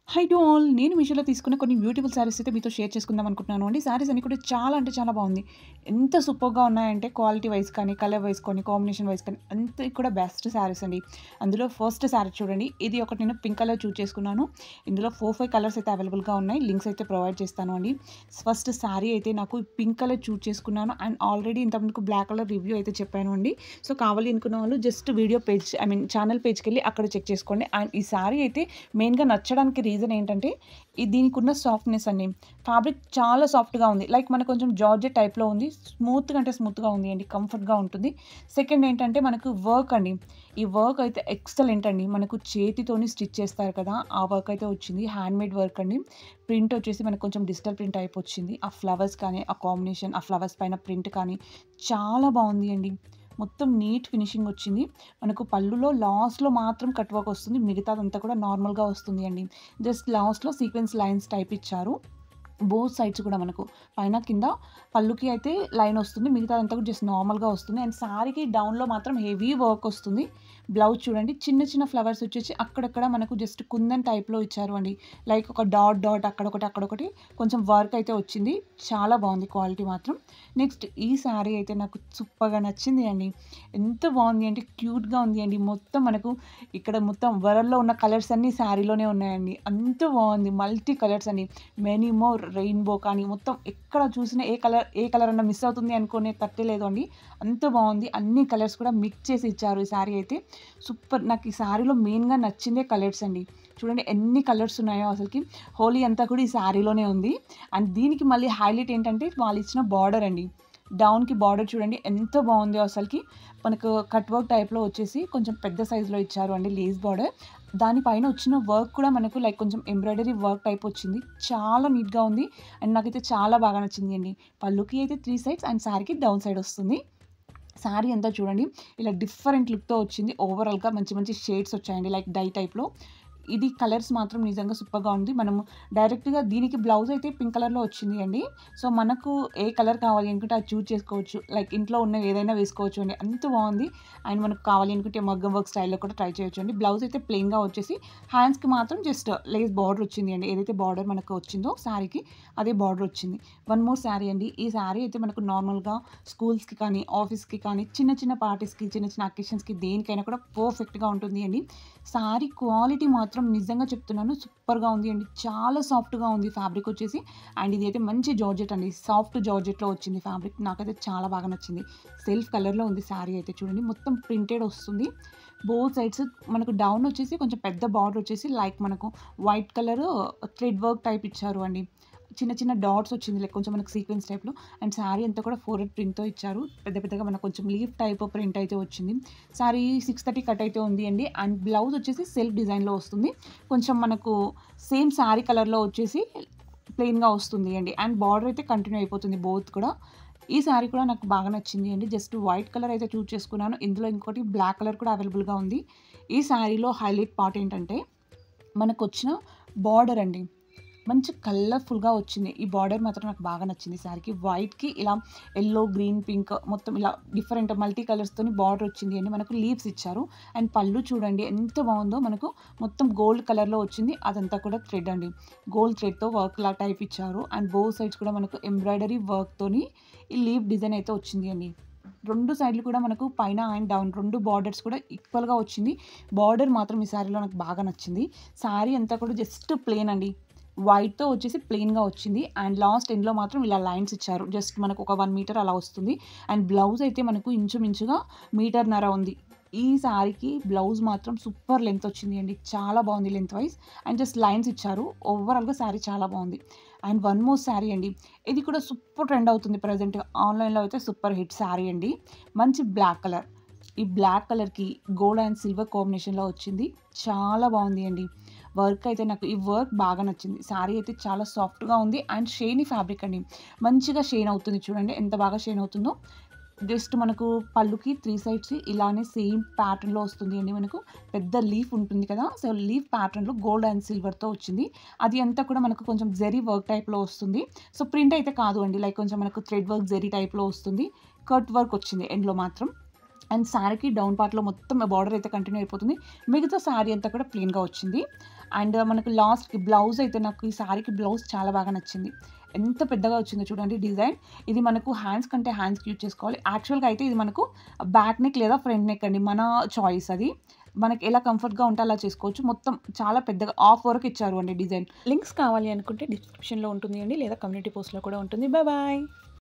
High to all. నేను మీషోలో తీసుకున్న కొన్ని బ్యూటిఫుల్ శారీస్ అయితే మీతో షేర్ చేసుకుందాం అనుకుంటున్నాను అండి. శారీస్ అన్నీ కూడా చాలా అంటే చాలా బాగుంది. ఎంత సూపర్‌గా ఉన్నాయంటే క్వాలిటీ వైస్ కానీ, కలర్ వైస్ కానీ, కాంబినేషన్ వైస్ కానీ అంతా కూడా బెస్ట్ శారీస్ అండి. అందులో ఫస్ట్ శారీ చూడండి. ఇది ఒకటి నేను పింక్ కలర్ చూజ్ చేసుకున్నాను. ఇందులో 4, 5 కలర్స్ అయితే అవైలబుల్‌గా ఉన్నాయి. లింక్స్ అయితే ప్రొవైడ్ చేస్తాను అండి. ఫస్ట్ శారీ అయితే నాకు పింక్ కలర్ చూజ్ చేసుకున్నాను. అండ్ ఆల్రెడీ ఇంతకుముందుకు బ్లాక్ కలర్ రివ్యూ అయితే చెప్పాను అండి. సో, కావాలి అనుకున్న వాళ్ళు జస్ట్ వీడియో పేజ్ ఛానల్ పేజ్‌కెళ్ళి అక్కడ చెక్ చేసుకోండి. అండ్ ఈ శారీ అయితే మెయిన్‌గా నచ్చడానికి రీజన్ ఏంటంటే, దీనికున్న సాఫ్ట్‌నెస్ అండి. ఫ్యాబ్రిక్ చాలా సాఫ్ట్‌గా ఉంది. లైక్ మనకు కొంచెం జార్జెట్ టైప్‌లో ఉంది. స్మూత్‌గా అంటే స్మూత్‌గా ఉంది అండి. కంఫర్ట్‌గా ఉంటుంది. సెకండ్ ఏంటంటే మనకు వర్క్ అండి. ఈ వర్క్ అయితే ఎక్సలెంట్ అండి. మనకు చేతితోని స్టిచ్ చేస్తారు కదా! ఆ వర్క్ అయితే వచ్చింది. హ్యాండ్‌మేడ్ వర్క్ అండి. ప్రింట్ వచ్చేసి మనకు కొంచెం డిజిటల్ ప్రింట్ టైప్ వచ్చింది. ఆ ఫ్లవర్స్ కానీ, ఆ కాంబినేషన్, ఆ ఫ్లవర్స్ పైన ప్రింట్ కానీ చాలా బావుంది అండి. మొత్తం నీట్ ఫినిషింగ్ వచ్చింది. మనకు పళ్ళులో లాస్ట్‌లో మాత్రం కట్ వర్క్ వస్తుంది. మిగతాదంతా కూడా నార్మల్‌గా వస్తుంది అండి. జస్ట్ లాస్ట్‌లో సీక్వెన్స్ లైన్స్ టైప్ ఇచ్చారు. బోత్ సైడ్స్ కూడా మనకు పైన, కింద పళ్ళుకి అయితే లైన్ వస్తుంది. మిగతాదంతా కూడా జస్ట్ నార్మల్‌గా వస్తుంది. అండ్ శారీకి డౌన్‌లో మాత్రం హెవీ వర్క్ వస్తుంది. బ్లౌజ్ చూడండి చిన్న చిన్న ఫ్లవర్స్ వచ్చేసి అక్కడక్కడ మనకు జస్ట్ కుందన్ టైప్‌లో ఇచ్చారు అండి. లైక్ ఒక డాట్ డాట్ అక్కడొకటి, అక్కడొకటి కొంచెం వర్క్ అయితే వచ్చింది. చాలా బాగుంది క్వాలిటీ మాత్రం. నెక్స్ట్ ఈ శారీ అయితే నాకు సూపర్‌గా నచ్చింది అండి. ఎంత బాగుంది అంటే క్యూట్‌గా ఉంది అండి. మొత్తం మనకు ఇక్కడ మొత్తం వరల్డ్‌లో ఉన్న కలర్స్ అన్నీ శారీలోనే ఉన్నాయండి. అంత బాగుంది. మల్టీ కలర్స్ అండి. మెనీ మోర్ రెయిన్‌బో కానీ మొత్తం ఎక్కడ చూసినా ఏ కలర్ అన్నా మిస్ అవుతుంది అనుకునే తట్టే లేదు అండి. అంత బాగుంది. అన్ని కలర్స్ కూడా మిక్స్ చేసి ఇచ్చారు ఈ శారీ అయితే. సూపర్. నాకు ఈ శారీలో మెయిన్‌గా నచ్చిందే కలర్స్ అండి. చూడండి ఎన్ని కలర్స్ ఉన్నాయో అసలకి. హోలీ అంతా కూడా ఈ శారీలోనే ఉంది. అండ్ దీనికి మళ్ళీ హైలైట్ ఏంటంటే వాళ్ళు ఇచ్చిన బార్డర్ అండి. డౌన్‌కి బార్డర్ చూడండి ఎంత బాగుందో అసలకి. మనకు కట్ వర్క్ టైప్‌లో వచ్చేసి కొంచెం పెద్ద సైజ్‌లో ఇచ్చారు అండి లేస్ బార్డర్. దాని పైన వచ్చిన వర్క్ కూడా మనకు లైక్ కొంచెం ఎంబ్రాయిడరీ వర్క్ టైప్ వచ్చింది. చాలా నీట్‌గా ఉంది. అండ్ నాకైతే చాలా బాగా నచ్చింది అండి. పళ్ళుకి అయితే 3 సైడ్స్ అండ్ శారీకి డౌన్ సైడ్ వస్తుంది. శారీ అంతా చూడండి ఇలా డిఫరెంట్ లుక్‌తో వచ్చింది. ఓవరాల్‌గా మంచి మంచి షేడ్స్ వచ్చాయండి. లైక్ డై టైప్‌లో. ఇది కలర్స్ మాత్రం నిజంగా సూపర్‌గా ఉంది. మనము డైరెక్ట్‌గా దీనికి బ్లౌజ్ అయితే పింక్ కలర్‌లో వచ్చింది అండి. సో, మనకు ఏ కలర్ కావాలి అనుకుంటే అది చూజ్ చేసుకోవచ్చు. లైక్ ఇంట్లో ఉన్నవి ఏదైనా వేసుకోవచ్చు అండి. అంత బాగుంది. అండ్ మనకు కావాలి అనుకుంటే మగ్గం వర్క్ స్టైల్‌లో కూడా ట్రై చేయొచ్చు అండి. బ్లౌజ్ అయితే ప్లెయిన్‌గా వచ్చేసి హ్యాండ్స్‌కి మాత్రం జస్ట్ లేస్ బార్డర్ వచ్చింది అండి. ఏదైతే బార్డర్ మనకు వచ్చిందో శారీకి అదే బార్డర్ వచ్చింది. వన్ మోర్ శారీ అండి. ఈ శారీ అయితే మనకు నార్మల్‌గా స్కూల్స్‌కి కానీ, ఆఫీస్‌కి కానీ, చిన్న చిన్న పార్టీస్‌కి, చిన్న చిన్న అకేషన్స్‌కి దేనికైనా కూడా పర్ఫెక్ట్‌గా ఉంటుంది అండి. శారీ క్వాలిటీ మాత్రం నిజంగా చెప్తున్నాను సూపర్‌గా ఉంది అండి. చాలా సాఫ్ట్‌గా ఉంది ఫ్యాబ్రిక్ వచ్చేసి. అండ్ ఇదైతే మంచి జార్జెట్ అండి. సాఫ్ట్ జార్జెట్‌లో వచ్చింది ఫ్యాబ్రిక్. నాకైతే చాలా బాగా నచ్చింది. సెల్ఫ్ కలర్‌లో ఉంది శారీ అయితే చూడండి. మొత్తం ప్రింటెడ్ వస్తుంది. బోత్ సైడ్స్ మనకు డౌన్ వచ్చేసి కొంచెం పెద్ద బార్డర్ వచ్చేసి లైక్ మనకు white colour thread work type ఇచ్చారు అండి. చిన్న చిన్న డాట్స్ వచ్చింది. లైక్ కొంచెం మనకు సీక్వెన్స్ టైప్‌లో. అండ్ శారీ అంతా కూడా ఫోరెట్ ప్రింట్‌తో ఇచ్చారు. పెద్ద పెద్దగా మనకు కొంచెం లీఫ్ టైప్ ప్రింట్ అయితే వచ్చింది. శారీ 630 కట్ అయితే ఉంది అండి. అండ్ బ్లౌజ్ వచ్చేసి సెల్ఫ్ డిజైన్‌లో వస్తుంది. కొంచెం మనకు సేమ్ శారీ కలర్‌లో వచ్చేసి ప్లెయిన్‌గా వస్తుంది అండి. అండ్ బార్డర్ అయితే కంటిన్యూ అయిపోతుంది బోత్ కూడా. ఈ శారీ కూడా నాకు బాగా నచ్చింది అండి. జస్ట్ వైట్ కలర్ అయితే చూజ్ చేసుకున్నాను. ఇందులో ఇంకోటి బ్లాక్ కలర్ కూడా అవైలబుల్‌గా ఉంది. ఈ శారీలో హైలైట్ పార్ట్ ఏంటంటే మనకొచ్చిన బార్డర్ అండి. మంచి కలర్‌ఫుల్‌గా వచ్చింది. ఈ బార్డర్ మాత్రం నాకు బాగా నచ్చింది శారీకి. వైట్‌కి ఇలా యెల్లో, గ్రీన్, పింక్ మొత్తం ఇలా డిఫరెంట్ మల్టీ కలర్స్‌తోని బార్డర్ వచ్చింది అండి. మనకు లీవ్స్ ఇచ్చారు. అండ్ పళ్ళు చూడండి ఎంత బాగుందో మనకు మొత్తం గోల్డ్ కలర్‌లో వచ్చింది. అదంతా కూడా థ్రెడ్ అండి. గోల్డ్ థ్రెడ్‌తో వర్క్‌లా టైప్ ఇచ్చారు. అండ్ బోత్ సైడ్స్ కూడా మనకు ఎంబ్రాయిడరీ వర్క్‌తోని ఈ లీఫ్ డిజైన్ అయితే వచ్చింది అండి. 2 సైడ్‌లు కూడా మనకు పైన అండ్ డౌన్ 2 బార్డర్స్ కూడా ఈక్వల్‌గా వచ్చింది. బార్డర్ మాత్రం ఈ శారీలో నాకు బాగా నచ్చింది. శారీ అంతా కూడా జస్ట్ ప్లెయిన్ అండి. వైట్‌తో వచ్చేసి ప్లెయిన్‌గా వచ్చింది. అండ్ లాస్ట్ ఎండ్‌లో మాత్రం ఇలా లైన్స్ ఇచ్చారు. జస్ట్ మనకు ఒక 1 మీటర్ అలా వస్తుంది. అండ్ బ్లౌజ్ అయితే మనకు ఇంచుమించుగా మీటర్‌న్నర ఉంది. ఈ శారీకి బ్లౌజ్ మాత్రం సూపర్ లెంత్ వచ్చింది అండి. చాలా బాగుంది lengthwise. And just lines ఇచ్చారు. ఓవరాల్‌గా శారీ చాలా బాగుంది. అండ్ వన్ మోర్ శారీ అండి. ఇది కూడా సూపర్ ట్రెండ్ అవుతుంది ప్రెజెంట్. ఆన్‌లైన్‌లో అయితే సూపర్ హిట్ శారీ అండి. మంచి బ్లాక్ కలర్. ఈ బ్లాక్ కలర్‌కి గోల్డ్ అండ్ సిల్వర్ కాంబినేషన్‌లో వచ్చింది. చాలా బాగుంది అండి. వర్క్ అయితే నాకు ఈ వర్క్ బాగా నచ్చింది. శారీ అయితే చాలా సాఫ్ట్‌గా ఉంది. అండ్ షైనీ ఫ్యాబ్రిక్ అండి. మంచిగా షైన్ అవుతుంది చూడండి ఎంత బాగా షైన్ అవుతుందో. జస్ట్ మనకు పళ్ళుకి 3 సైడ్స్ ఇలానే సేమ్ ప్యాటర్న్‌లో వస్తుంది అండి మనకు. పెద్ద లీఫ్ ఉంటుంది కదా! సో, లీఫ్ ప్యాటర్న్‌లో గోల్డ్ అండ్ సిల్వర్‌తో వచ్చింది. అది అంతా కూడా మనకు కొంచెం జరీ వర్క్ టైప్‌లో వస్తుంది. సో, ప్రింట్ అయితే కాదు అండి. లైక్ కొంచెం మనకు థ్రెడ్ వర్క్ జరీ టైప్‌లో వస్తుంది. కట్ వర్క్ వచ్చింది ఎండ్‌లో మాత్రం. అండ్ శారీకి డౌన్ పార్ట్‌లో మొత్తం బార్డర్ అయితే కంటిన్యూ అయిపోతుంది. మిగతా శారీ అంతా కూడా ప్లెయిన్‌గా వచ్చింది. అండ్ మనకు లాస్ట్‌కి బ్లౌజ్ అయితే నాకు ఈ శారీకి బ్లౌజ్ చాలా బాగా నచ్చింది. ఎంత పెద్దగా వచ్చిందో చూడండి డిజైన్. ఇది మనకు హ్యాండ్స్ కంటే హ్యాండ్స్‌కి యూజ్ చేసుకోవాలి. యాక్చువల్‌గా అయితే ఇది మనకు బ్యాక్ నెక్ లేదా ఫ్రంట్ నెక్ అండి. మన చాయిస్ అది. మనకి ఎలా కంఫర్ట్‌గా ఉంటే అలా చేసుకోవచ్చు. మొత్తం చాలా పెద్దగా హాఫ్ వరకు ఇచ్చారు అండి డిజైన్. లింక్స్ కావాలి అనుకుంటే డిస్క్రిప్షన్‌లో ఉంటుంది అండి లేదా కమ్యూనిటీ పోస్ట్‌లో కూడా ఉంటుంది. Bye bye.